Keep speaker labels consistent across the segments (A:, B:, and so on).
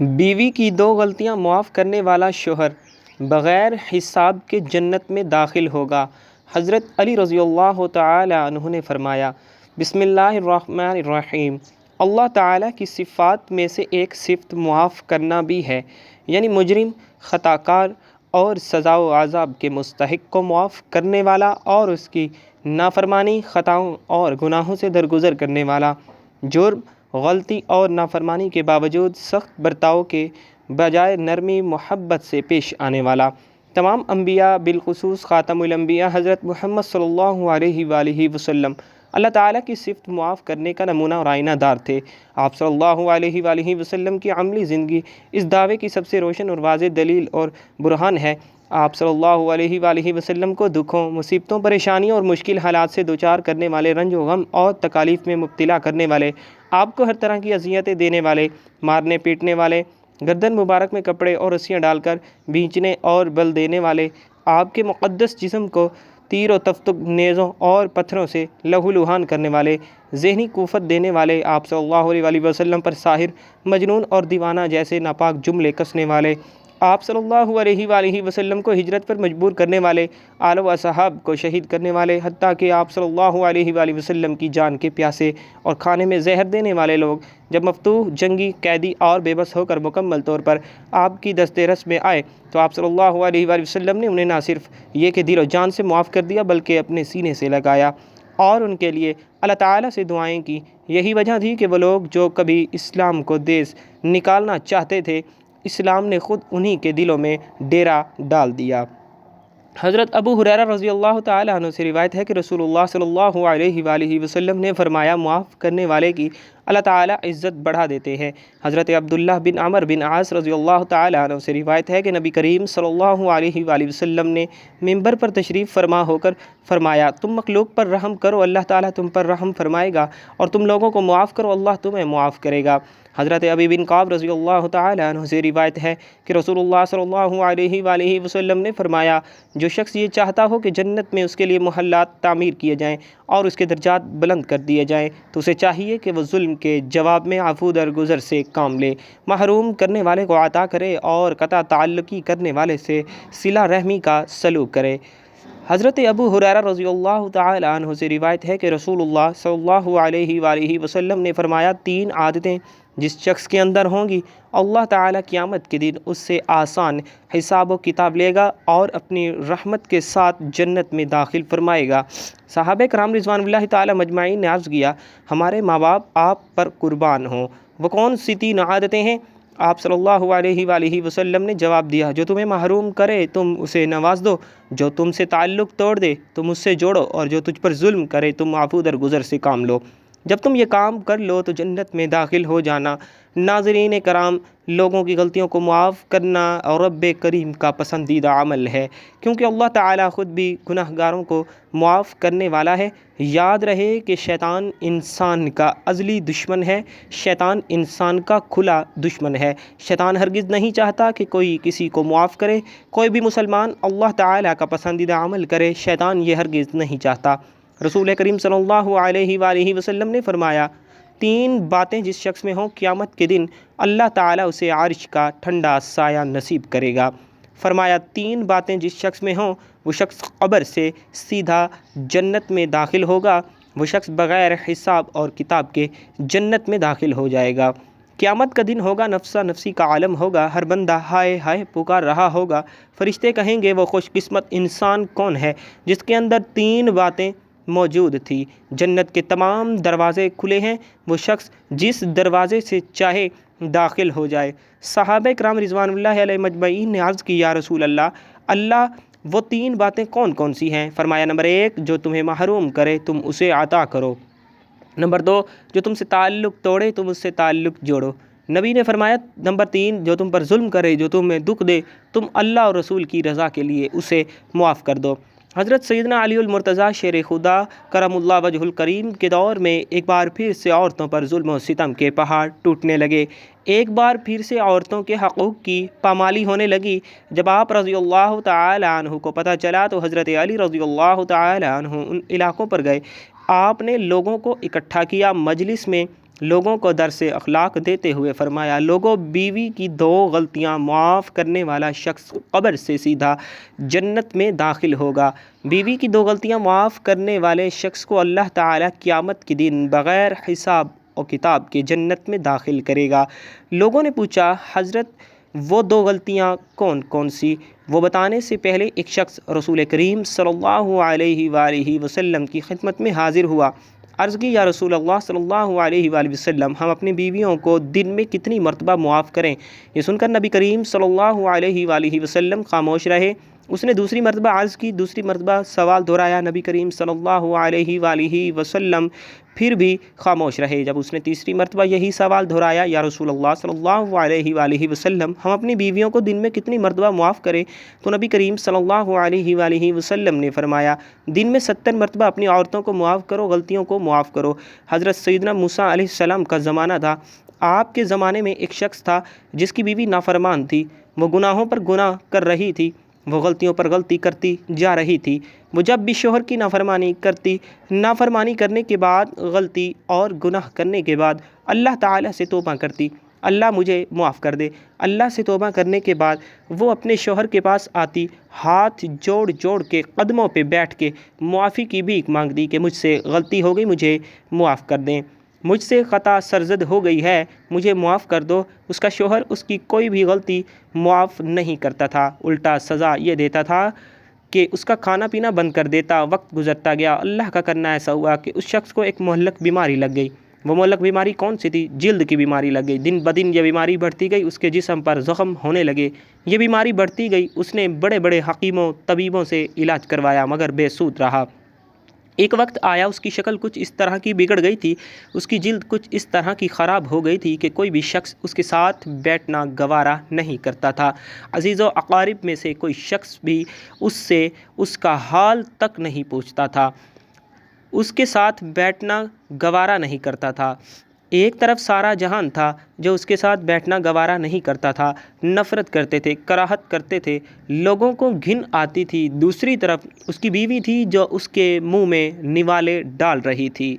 A: بیوی کی دو غلطیاں معاف کرنے والا شوہر بغیر حساب کے جنت میں داخل ہوگا۔ حضرت علی رضی اللہ تعالی عنہ نے فرمایا، بسم اللہ الرحمن الرحیم، اللہ تعالیٰ کی صفات میں سے ایک صفت معاف کرنا بھی ہے، یعنی مجرم، خطا کار اور سزا و عذاب کے مستحق کو معاف کرنے والا اور اس کی نافرمانی، خطاؤں اور گناہوں سے درگزر کرنے والا، جرم، غلطی اور نافرمانی کے باوجود سخت برتاؤ کے بجائے نرمی محبت سے پیش آنے والا۔ تمام انبیاء بالخصوص خاتم الانبیاء حضرت محمد صلی اللہ علیہ وآلہ وسلم اللہ تعالیٰ کی صفت معاف کرنے کا نمونہ اور آئینہ دار تھے۔ آپ صلی اللہ علیہ وآلہ وسلم کی عملی زندگی اس دعوے کی سب سے روشن اور واضح دلیل اور برہان ہے۔ آپ صلی اللہ علیہ وآلہ وسلم کو دکھوں، مصیبتوں، پریشانیوں اور مشکل حالات سے دوچار کرنے والے، رنج و غم اور تکالیف میں مبتلا کرنے والے، آپ کو ہر طرح کی اذیتیں دینے والے، مارنے پیٹنے والے، گردن مبارک میں کپڑے اور رسیاں ڈال کر بھینچنے اور بل دینے والے، آپ کے مقدس جسم کو تیر و تفتق، نیزوں اور پتھروں سے لہو لہان کرنے والے، ذہنی قوت دینے والے، آپ صلی اللہ علیہ وآلہ وسلم پر ساحر، مجنون اور دیوانہ جیسے ناپاک جملے کسنے والے، آپ صلی اللہ علیہ وآلہ وسلم کو ہجرت پر مجبور کرنے والے، آل و اصحاب کو شہید کرنے والے، حتیٰ کہ آپ صلی اللہ علیہ وآلہ وسلم کی جان کے پیاسے اور کھانے میں زہر دینے والے لوگ جب مفتوح، جنگی، قیدی اور بے بس ہو کر مکمل طور پر آپ کی دست رس میں آئے تو آپ صلی اللہ علیہ وآلہ وسلم نے انہیں نہ صرف یہ کہ دل و جان سے معاف کر دیا بلکہ اپنے سینے سے لگایا اور ان کے لیے اللہ تعالیٰ سے دعائیں کی۔ یہی وجہ تھی کہ وہ لوگ جو کبھی اسلام کو دیس نکالنا چاہتے تھے، اسلام نے خود انہی کے دلوں میں ڈیرا ڈال دیا۔ حضرت ابو ہریرہ رضی اللہ تعالیٰ عنہ سے روایت ہے کہ رسول اللہ صلی اللہ علیہ وآلہ وسلم نے فرمایا، معاف کرنے والے کی اللہ تعالیٰ عزت بڑھا دیتے ہیں۔ حضرت عبداللہ بن عمرو بن عاص رضی اللہ تعالیٰ عنہ سے روایت ہے کہ نبی کریم صلی اللہ علیہ وآلہ وسلم نے منبر پر تشریف فرما ہو کر فرمایا، تم مخلوق پر رحم کرو، اللہ تعالیٰ تم پر رحم فرمائے گا، اور تم لوگوں کو معاف کرو، اللہ تمہیں معاف کرے گا۔ حضرت ابی بن کعب رضی اللہ تعالیٰ عنہ سے روایت ہے کہ رسول اللہ صلی اللہ علیہ وآلہ وسلم نے فرمایا، جو شخص یہ چاہتا ہو کہ جنت میں اس کے لیے محلات تعمیر کیے جائیں اور اس کے درجات بلند کر دیے جائیں تو اسے چاہیے کہ وہ ظلم کے جواب میں عفو درگزر سے کام لے، محروم کرنے والے کو عطا کرے اور قطع تعلقی کرنے والے سے صلہ رحمی کا سلوک کرے۔ حضرت ابو ہریرہ رضی اللہ تعالیٰ عنہ سے روایت ہے کہ رسول اللہ صلی اللہ علیہ وآلہ وسلم نے فرمایا، تین عادتیں جس شخص کے اندر ہوں گی، اللہ تعالیٰ قیامت کے دن اس سے آسان حساب و کتاب لے گا اور اپنی رحمت کے ساتھ جنت میں داخل فرمائے گا۔ صحابہ کرام رضوان اللہ تعالیٰ مجمعین نے عرض کیا، ہمارے ماں باپ آپ پر قربان ہوں، وہ کون سی تین عادتیں ہیں؟ آپ صلی اللہ علیہ وآلہ وسلم نے جواب دیا، جو تمہیں محروم کرے تم اسے نواز دو، جو تم سے تعلق توڑ دے تم اس سے جوڑو، اور جو تجھ پر ظلم کرے تم عفو درگزر سے کام لو۔ جب تم یہ کام کر لو تو جنت میں داخل ہو جانا۔ ناظرین کرام، لوگوں کی غلطیوں کو معاف کرنا اور رب کریم کا پسندیدہ عمل ہے، کیونکہ اللہ تعالیٰ خود بھی گناہ گاروں کو معاف کرنے والا ہے۔ یاد رہے کہ شیطان انسان کا ازلی دشمن ہے، شیطان انسان کا کھلا دشمن ہے۔ شیطان ہرگز نہیں چاہتا کہ کوئی کسی کو معاف کرے، کوئی بھی مسلمان اللہ تعالیٰ کا پسندیدہ عمل کرے، شیطان یہ ہرگز نہیں چاہتا۔ رسول کریم صلی اللہ علیہ وآلہ وسلم نے فرمایا، تین باتیں جس شخص میں ہوں قیامت کے دن اللہ تعالیٰ اسے عرش کا ٹھنڈا سایہ نصیب کرے گا۔ فرمایا، تین باتیں جس شخص میں ہوں وہ شخص قبر سے سیدھا جنت میں داخل ہوگا، وہ شخص بغیر حساب اور کتاب کے جنت میں داخل ہو جائے گا۔ قیامت کا دن ہوگا، نفسا نفسی کا عالم ہوگا، ہر بندہ ہائے ہائے پکار رہا ہوگا۔ فرشتے کہیں گے، وہ خوش قسمت انسان کون ہے جس کے اندر تین باتیں موجود تھی؟ جنت کے تمام دروازے کھلے ہیں، وہ شخص جس دروازے سے چاہے داخل ہو جائے۔ صحابہ کرام رضوان اللہ علیہ مجمعین نے عرض کی، یا رسول اللہ وہ تین باتیں کون کون سی ہیں؟ فرمایا، نمبر ایک، جو تمہیں محروم کرے تم اسے عطا کرو۔ نمبر دو، جو تم سے تعلق توڑے تم اس سے تعلق جوڑو۔ نبی نے فرمایا، نمبر تین، جو تم پر ظلم کرے، جو تمہیں دکھ دے، تم اللہ اور رسول کی رضا کے لیے اسے معاف کر دو۔ حضرت سیدنا علی المرتضیٰ شیر خدا کرم اللہ وجہ الکریم کے دور میں ایک بار پھر سے عورتوں پر ظلم و ستم کے پہاڑ ٹوٹنے لگے، ایک بار پھر سے عورتوں کے حقوق کی پامالی ہونے لگی۔ جب آپ رضی اللہ تعالی عنہ کو پتہ چلا تو حضرت علی رضی اللہ تعالی عنہ ان علاقوں پر گئے۔ آپ نے لوگوں کو اکٹھا کیا، مجلس میں لوگوں کو درس اخلاق دیتے ہوئے فرمایا، لوگوں، بیوی کی 2 غلطیاں معاف کرنے والا شخص قبر سے سیدھا جنت میں داخل ہوگا۔ بیوی کی 2 غلطیاں معاف کرنے والے شخص کو اللہ تعالیٰ قیامت کے دن بغیر حساب و کتاب کے جنت میں داخل کرے گا۔ لوگوں نے پوچھا، حضرت وہ 2 غلطیاں کون کون سی؟ وہ بتانے سے پہلے ایک شخص رسول کریم صلی اللہ علیہ وآلہ وسلم کی خدمت میں حاضر ہوا۔ عرض کی، یا رسول اللہ صلی اللہ علیہ وآلہ وسلم، ہم اپنی بیویوں کو دن میں کتنی مرتبہ معاف کریں؟ یہ سن کر نبی کریم صلی اللہ علیہ وآلہ وسلم خاموش رہے۔ اس نے دوسری مرتبہ عرض کی، دوسری مرتبہ سوال دہرایا۔ نبی کریم صلی اللہ علیہ وآلہ وسلم پھر بھی خاموش رہے۔ جب اس نے تیسری مرتبہ یہی سوال دہرایا، یا رسول اللہ صلی اللہ علیہ وآلہ وسلم، ہم اپنی بیویوں کو دن میں کتنی مرتبہ معاف کریں؟ تو نبی کریم صلی اللہ علیہ وآلہ وسلم نے فرمایا، دن میں 70 مرتبہ اپنی عورتوں کو معاف کرو، غلطیوں کو معاف کرو۔ حضرت سیدنا موسیٰ علیہ السلام کا زمانہ تھا۔ آپ کے زمانے میں ایک شخص تھا جس کی بیوی نافرمان تھی۔ وہ گناہوں پر گناہ کر رہی تھی، وہ غلطیوں پر غلطی کرتی جا رہی تھی۔ وہ جب بھی شوہر کی نافرمانی کرتی، نافرمانی کرنے کے بعد، غلطی اور گناہ کرنے کے بعد اللہ تعالیٰ سے توبہ کرتی، اللہ مجھے معاف کر دے۔ اللہ سے توبہ کرنے کے بعد وہ اپنے شوہر کے پاس آتی، ہاتھ جوڑ جوڑ کے قدموں پہ بیٹھ کے معافی کی بھیک مانگتی کہ مجھ سے غلطی ہو گئی، مجھے معاف کر دیں، مجھ سے خطا سرزد ہو گئی ہے، مجھے معاف کر دو۔ اس کا شوہر اس کی کوئی بھی غلطی معاف نہیں کرتا تھا، الٹا سزا یہ دیتا تھا کہ اس کا کھانا پینا بند کر دیتا۔ وقت گزرتا گیا، اللہ کا کرنا ایسا ہوا کہ اس شخص کو ایک مہلک بیماری لگ گئی۔ وہ مہلک بیماری کون سی تھی؟ جلد کی بیماری لگ گئی۔ دن بدن یہ بیماری بڑھتی گئی، اس کے جسم پر زخم ہونے لگے، یہ بیماری بڑھتی گئی۔ اس نے بڑے بڑے حکیموں طبیبوں سے علاج کروایا مگر بے سود رہا۔ ایک وقت آیا، اس کی شکل کچھ اس طرح کی بگڑ گئی تھی، اس کی جلد کچھ اس طرح کی خراب ہو گئی تھی کہ کوئی بھی شخص اس کے ساتھ بیٹھنا گوارا نہیں کرتا تھا۔ عزیز و اقارب میں سے کوئی شخص بھی اس سے اس کا حال تک نہیں پوچھتا تھا، اس کے ساتھ بیٹھنا گوارا نہیں کرتا تھا۔ ایک طرف سارا جہان تھا جو اس کے ساتھ بیٹھنا گوارا نہیں کرتا تھا، نفرت کرتے تھے، کراہت کرتے تھے، لوگوں کو گھن آتی تھی۔ دوسری طرف اس کی بیوی تھی جو اس کے منہ میں نوالے ڈال رہی تھی،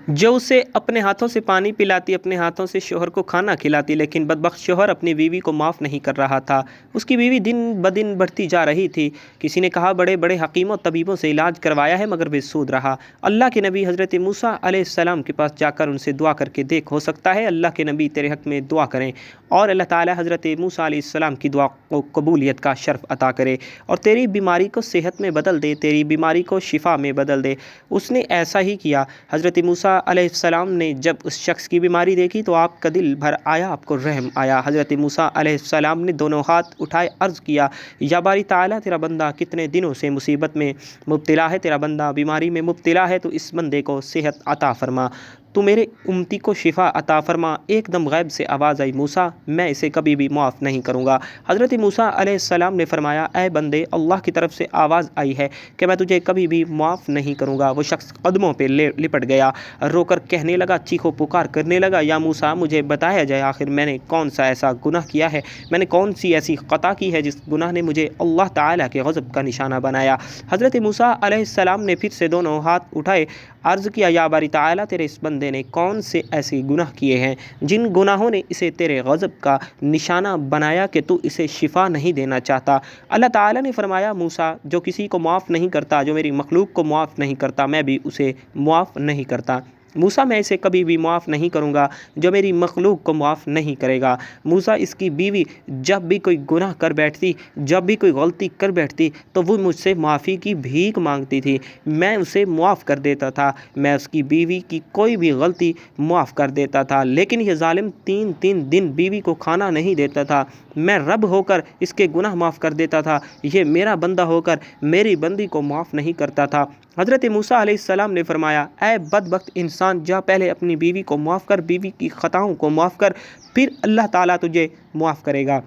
A: جو اسے اپنے ہاتھوں سے پانی پلاتی، اپنے ہاتھوں سے شوہر کو کھانا کھلاتی، لیکن بدبخت شوہر اپنی بیوی کو معاف نہیں کر رہا تھا۔ اس کی بیوی دن بدن بڑھتی جا رہی تھی۔ کسی نے کہا، بڑے بڑے حکیموں طبیبوں سے علاج کروایا ہے مگر بے سود رہا۔ اللہ کے نبی حضرت موسیٰ علیہ السلام کے پاس جا کر ان سے دعا کر کے دیکھ، ہو سکتا ہے اللہ کے نبی تیرے حق میں دعا کریں اور اللہ تعالیٰ حضرت موسیٰ علیہ السلام کی دعا کو قبولیت کا شرف عطا کرے اور تیری بیماری کو صحت میں بدل دے، تیری بیماری کو شفا میں بدل دے۔ اس نے ایسا ہی کیا۔ حضرت موسیٰ علیہ السلام نے جب اس شخص کی بیماری دیکھی تو آپ کا دل بھر آیا، آپ کو رحم آیا۔ حضرت موسیٰ علیہ السلام نے دونوں ہاتھ اٹھائے، عرض کیا، یا باری تعالیٰ، تیرا بندہ کتنے دنوں سے مصیبت میں مبتلا ہے، تیرا بندہ بیماری میں مبتلا ہے، تو اس بندے کو صحت عطا فرما، تو میرے امتی کو شفا عطا فرما۔ ایک دم غیب سے آواز آئی، موسیٰ، میں اسے کبھی بھی معاف نہیں کروں گا۔ حضرت موسیٰ علیہ السلام نے فرمایا، اے بندے، اللہ کی طرف سے آواز آئی ہے کہ میں تجھے کبھی بھی معاف نہیں کروں گا۔ وہ شخص قدموں پہ لپٹ گیا، رو کر کہنے لگا، چیخو پکار کرنے لگا، یا موسیٰ، مجھے بتایا جائے آخر میں نے کون سا ایسا گناہ کیا ہے، میں نے کون سی ایسی خطا کی ہے جس گناہ نے مجھے اللہ تعالیٰ کے غضب کا نشانہ بنایا۔ حضرت موسیٰ علیہ السلام نے پھر سے دونوں ہاتھ اٹھائے، عرض کیا، یا باری تعالیٰ، تیرے اس بندے نے کون سے ایسے گناہ کیے ہیں جن گناہوں نے اسے تیرے غضب کا نشانہ بنایا کہ تو اسے شفا نہیں دینا چاہتا؟ اللہ تعالیٰ نے فرمایا، موسیٰ، جو کسی کو معاف نہیں کرتا، جو میری مخلوق کو معاف نہیں کرتا، میں بھی اسے معاف نہیں کرتا۔ موسیٰ، میں اسے کبھی بھی معاف نہیں کروں گا جو میری مخلوق کو معاف نہیں کرے گا۔ موسیٰ، اس کی بیوی جب بھی کوئی گناہ کر بیٹھتی، جب بھی کوئی غلطی کر بیٹھتی تو وہ مجھ سے معافی کی بھیک مانگتی تھی، میں اسے معاف کر دیتا تھا، میں اس کی بیوی کی کوئی بھی غلطی معاف کر دیتا تھا، لیکن یہ ظالم 3 دن بیوی کو کھانا نہیں دیتا تھا، میں رب ہو کر اس کے گناہ معاف کر دیتا تھا، یہ میرا بندہ ہو کر میری بندی کو معاف نہیں کرتا تھا۔ حضرت موسیٰ علیہ السلام نے فرمایا، اے بدبخت انسان، جا پہلے اپنی بیوی کو معاف کر، بیوی کی خطاؤں کو معاف کر، پھر اللہ تعالیٰ تجھے معاف کرے گا۔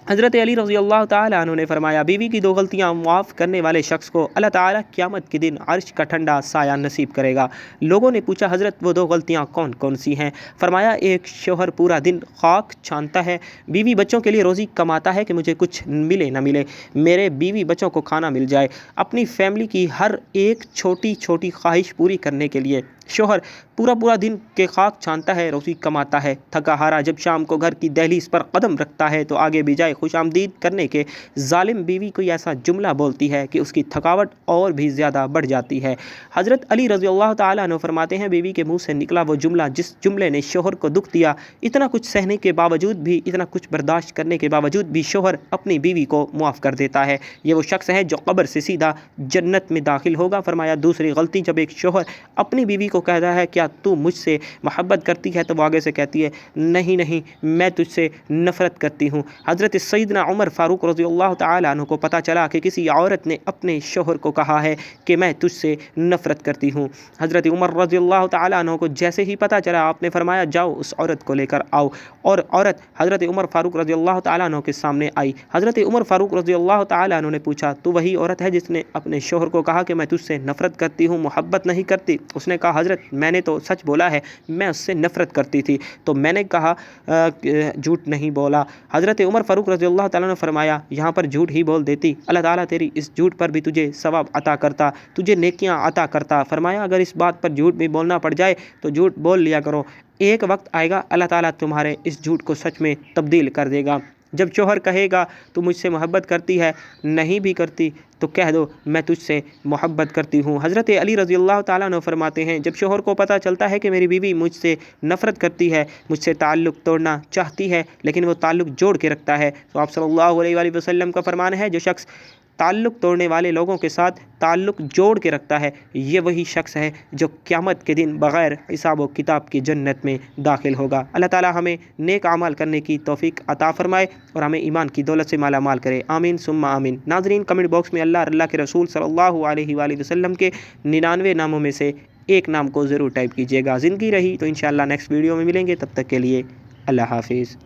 A: حضرت علی رضی اللہ تعالیٰ عنہ نے فرمایا، بیوی کی 2 غلطیاں معاف کرنے والے شخص کو اللہ تعالیٰ قیامت کے دن عرش کا ٹھنڈا سایہ نصیب کرے گا۔ لوگوں نے پوچھا، حضرت وہ 2 غلطیاں کون کون سی ہیں؟ فرمایا، ایک شوہر پورا دن خاک چھانتا ہے، بیوی بچوں کے لیے روزی کماتا ہے کہ مجھے کچھ ملے نہ ملے، میرے بیوی بچوں کو کھانا مل جائے، اپنی فیملی کی ہر ایک چھوٹی چھوٹی خواہش پوری کرنے کے لیے شوہر پورا پورا دن کے خاک چھانتا ہے، روزی کماتا ہے، تھکا ہارا جب شام کو گھر کی دہلیز پر قدم رکھتا ہے تو آگے بجائے خوش آمدید کرنے کے ظالم بیوی کوئی ایسا جملہ بولتی ہے کہ اس کی تھکاوٹ اور بھی زیادہ بڑھ جاتی ہے۔ حضرت علی رضی اللہ تعالیٰ عنہ فرماتے ہیں بیوی کے منہ سے نکلا وہ جملہ جس جملے نے شوہر کو دکھ دیا، اتنا کچھ سہنے کے باوجود بھی، اتنا کچھ برداشت کرنے کے باوجود بھی شوہر اپنی بیوی کو معاف کر دیتا ہے، یہ وہ شخص ہے جو قبر سے سیدھا جنت میں داخل ہوگا۔ فرمایا دوسری غلطی، جب ایک شوہر اپنی بیوی کو کہتا ہے کیا تو مجھ سے محبت کرتی ہے تو وہ آگے سے کہتی ہے نہیں نہیں میں تجھ سے نفرت کرتی ہوں۔ حضرت سیدنا عمر فاروق رضی اللہ تعالیٰ عنہ کو پتہ چلا کہ کسی عورت نے اپنے شوہر کو کہا ہے کہ میں تجھ سے نفرت کرتی ہوں۔ حضرت عمر رضی اللہ تعالیٰ عنہ کو جیسے ہی پتہ چلا آپ نے فرمایا جاؤ اس عورت کو لے کر آؤ، اور عورت حضرت عمر فاروق رضی اللہ تعالیٰ عنہ کے سامنے آئی۔ حضرت عمر فاروق رضی اللہ تعالیٰ عنہ نے پوچھا تو وہی عورت ہے جس نے اپنے شوہر کو کہا کہ میں تجھ سے نفرت کرتی ہوں، محبت نہیں کرتی؟ اس نے کہا حضرت میں نے تو سچ بولا ہے، میں اس سے نفرت کرتی تھی، تو میں نے کہا جھوٹ نہیں بولا۔ حضرت عمر فاروق رضی اللہ تعالیٰ نے فرمایا یہاں پر جھوٹ ہی بول دیتی، اللہ تعالیٰ تیری اس جھوٹ پر بھی تجھے ثواب عطا کرتا، تجھے نیکیاں عطا کرتا۔ فرمایا اگر اس بات پر جھوٹ بھی بولنا پڑ جائے تو جھوٹ بول لیا کرو، ایک وقت آئے گا اللہ تعالیٰ تمہارے اس جھوٹ کو سچ میں تبدیل کر دے گا۔ جب شوہر کہے گا تو مجھ سے محبت کرتی ہے، نہیں بھی کرتی تو کہہ دو میں تجھ سے محبت کرتی ہوں۔ حضرت علی رضی اللہ تعالیٰ عنہ فرماتے ہیں جب شوہر کو پتہ چلتا ہے کہ میری بیوی مجھ سے نفرت کرتی ہے، مجھ سے تعلق توڑنا چاہتی ہے لیکن وہ تعلق جوڑ کے رکھتا ہے، تو آپ صلی اللہ علیہ وآلہ وسلم کا فرمان ہے جو شخص تعلق توڑنے والے لوگوں کے ساتھ تعلق جوڑ کے رکھتا ہے یہ وہی شخص ہے جو قیامت کے دن بغیر حساب و کتاب کی جنت میں داخل ہوگا۔ اللہ تعالی ہمیں نیک اعمال کرنے کی توفیق عطا فرمائے اور ہمیں ایمان کی دولت سے مالا مال کرے، آمین ثم آمین۔ ناظرین کمنٹ باکس میں اللہ کے رسول صلی اللہ علیہ وآلہ وسلم کے 99 ناموں میں سے ایک نام کو ضرور ٹائپ کیجیے گا۔ زندگی رہی تو انشاءاللہ نیکسٹ ویڈیو میں ملیں گے، تب تک کے لیے اللہ حافظ۔